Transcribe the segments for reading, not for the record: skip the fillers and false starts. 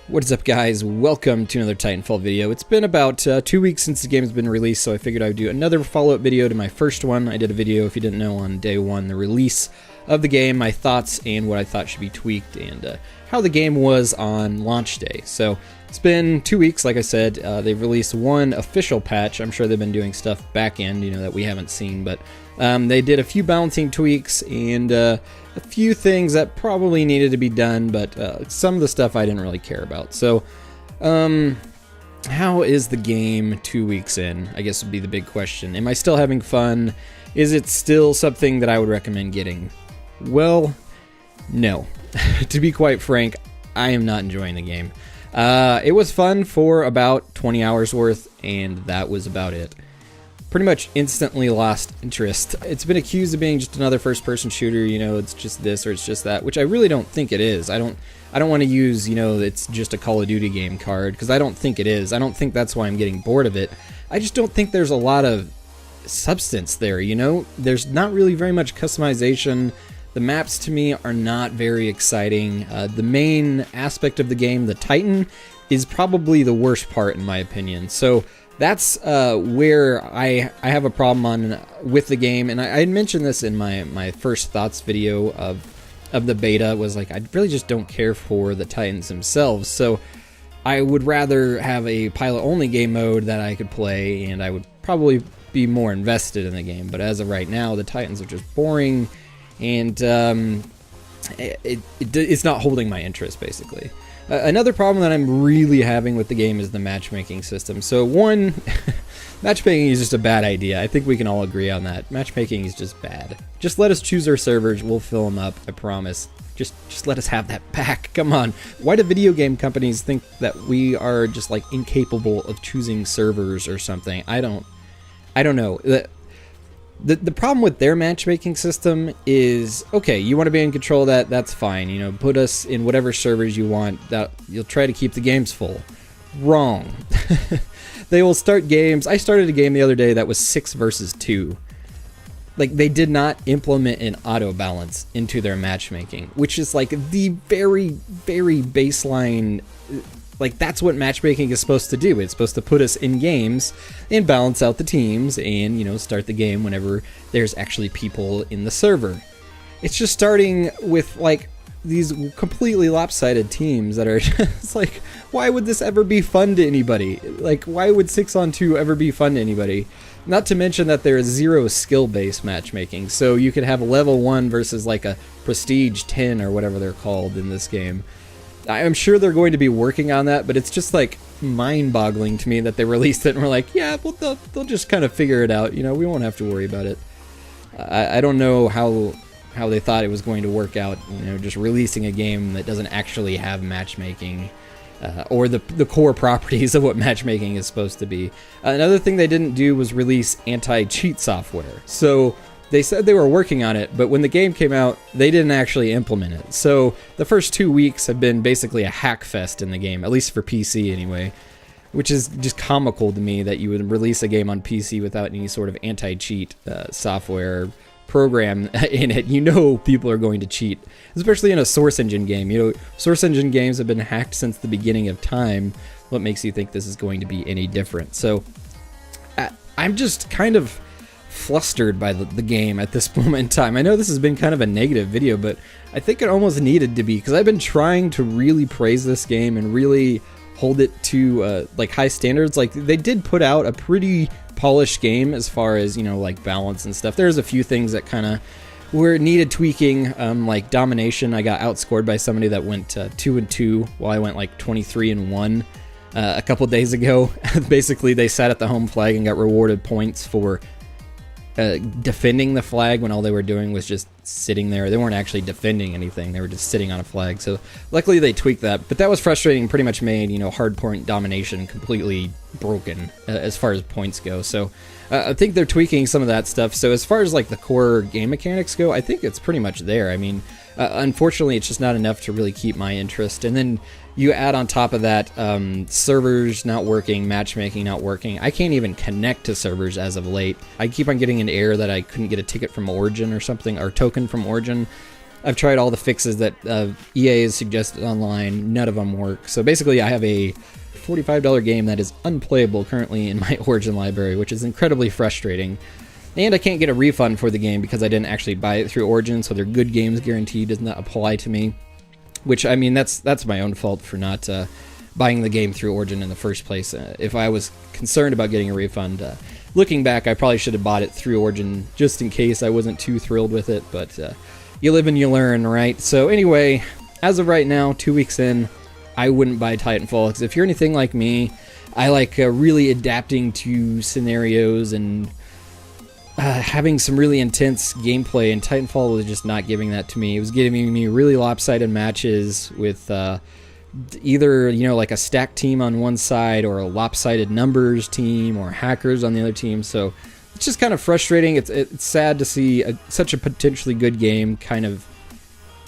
What is up, guys? Welcome to another Titanfall video. It's been about 2 weeks since the game has been released, so I figured I would do another follow-up video to my first one. I did a video, if you didn't know, on day one, the release of the game, my thoughts and what I thought should be tweaked, and how the game was on launch day. So it's been 2 weeks, like I said. They've released one official patch. I'm sure they've been doing stuff back end, that we haven't seen, but they did a few balancing tweaks and a few things that probably needed to be done, but some of the stuff I didn't really care about. So, how is the game 2 weeks in? I guess would be the big question. Am I still having fun? Is it still something that I would recommend getting? Well, no. To be quite frank, I am not enjoying the game. It was fun for about 20 hours worth, and that was about it. Pretty much instantly lost interest. It's been accused of being just another first-person shooter, it's just this or it's just that, which I really don't think it is. I don't want to use, it's just a Call of Duty game card, because I don't think it is. I don't think that's why I'm getting bored of it. I just don't think there's a lot of substance there, There's not really very much customization. The maps to me are not very exciting. The main aspect of the game, the Titan, is probably the worst part in my opinion. So that's where I have a problem with the game, and I had mentioned this in my first thoughts video of the beta, was like, I really just don't care for the Titans themselves, so I would rather have a pilot-only game mode that I could play, and I would probably be more invested in the game. But as of right now, the Titans are just boring, and it's not holding my interest, basically. Another problem that I'm really having with the game is the matchmaking system. So one, matchmaking is just a bad idea. I think we can all agree on that. Matchmaking is just bad. Just let us choose our servers. We'll fill them up, I promise. Just let us have that back. Come on. Why do video game companies think that we are just like incapable of choosing servers or something? I don't know. The problem with their matchmaking system is, okay, you want to be in control of that, that's fine. Put us in whatever servers you want. That you'll try to keep the games full. Wrong. They will start games. I started a game the other day that was 6 versus 2. Like, they did not implement an auto balance into their matchmaking, which is like the very, very baseline. Like, that's what matchmaking is supposed to do. It's supposed to put us in games and balance out the teams and, start the game whenever there's actually people in the server. It's just starting with, like, these completely lopsided teams that are just like, why would this ever be fun to anybody? Like, why would 6-on-2 ever be fun to anybody? Not to mention that there is 0 skill-based matchmaking. So you could have a level 1 versus, like, a prestige 10 or whatever they're called in this game. I'm sure they're going to be working on that, but it's just like mind-boggling to me that they released it and we're like, yeah, well, they'll just kind of figure it out. We won't have to worry about it. I don't know how they thought it was going to work out. Just releasing a game that doesn't actually have matchmaking or the core properties of what matchmaking is supposed to be. Another thing they didn't do was release anti-cheat software. So they said they were working on it, but when the game came out, they didn't actually implement it. So the first 2 weeks have been basically a hack fest in the game, at least for PC anyway, which is just comical to me that you would release a game on PC without any sort of anti-cheat software program in it. People are going to cheat, especially in a Source Engine game. Source Engine games have been hacked since the beginning of time. What makes you think this is going to be any different? So I'm just kind of flustered by the game at this moment in time. I know this has been kind of a negative video, but I think it almost needed to be, because I've been trying to really praise this game and really hold it to like high standards. Like, they did put out a pretty polished game as far as like balance and stuff. There's a few things that kind of needed tweaking, like domination. I got outscored by somebody that went 2-2 while I went like 23-1 a couple days ago. Basically, they sat at the home flag and got rewarded points for defending the flag when all they were doing was just sitting there. They weren't actually defending anything. They were just sitting on a flag. So luckily they tweaked that, but that was frustrating. Pretty much made hard point domination completely broken as far as points go. So I think they're tweaking some of that stuff. So as far as like the core game mechanics go, I think it's pretty much there. I mean, unfortunately, it's just not enough to really keep my interest. And then you add on top of that servers not working, matchmaking not working. I can't even connect to servers as of late. I keep on getting an error that I couldn't get a ticket from Origin or something, or token from Origin. I've tried all the fixes that EA has suggested online. None of them work. So basically, I have a $45 game that is unplayable currently in my Origin library, which is incredibly frustrating. And I can't get a refund for the game because I didn't actually buy it through Origin, so their good games guarantee does not apply to me. Which, I mean, that's my own fault for not buying the game through Origin in the first place. If I was concerned about getting a refund, looking back, I probably should have bought it through Origin just in case I wasn't too thrilled with it, but you live and you learn, right? So anyway, as of right now, 2 weeks in, I wouldn't buy Titanfall, because if you're anything like me, I like really adapting to scenarios and having some really intense gameplay, and Titanfall was just not giving that to me. It was giving me really lopsided matches with either, you know, like a stacked team on one side or a lopsided numbers team or hackers on the other team. So it's just kind of frustrating. It's sad to see such a potentially good game kind of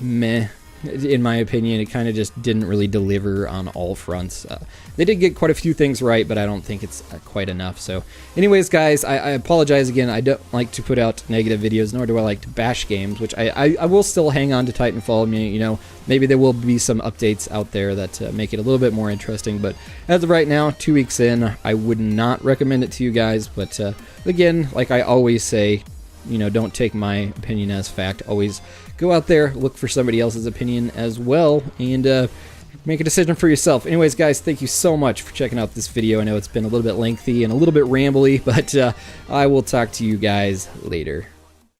meh. In my opinion, it kind of just didn't really deliver on all fronts. They did get quite a few things right, but I don't think it's quite enough. So anyways, guys, I apologize again. I don't like to put out negative videos, nor do I like to bash games, which I will still hang on to Titanfall. I mean, you know, maybe there will be some updates out there that make it a little bit more interesting. But as of right now, 2 weeks in, I would not recommend it to you guys. But again, like I always say, you know, don't take my opinion as fact. Always go out there, look for somebody else's opinion as well, and make a decision for yourself. Anyways, guys, thank you so much for checking out this video. I know it's been a little bit lengthy and a little bit rambly, but I will talk to you guys later.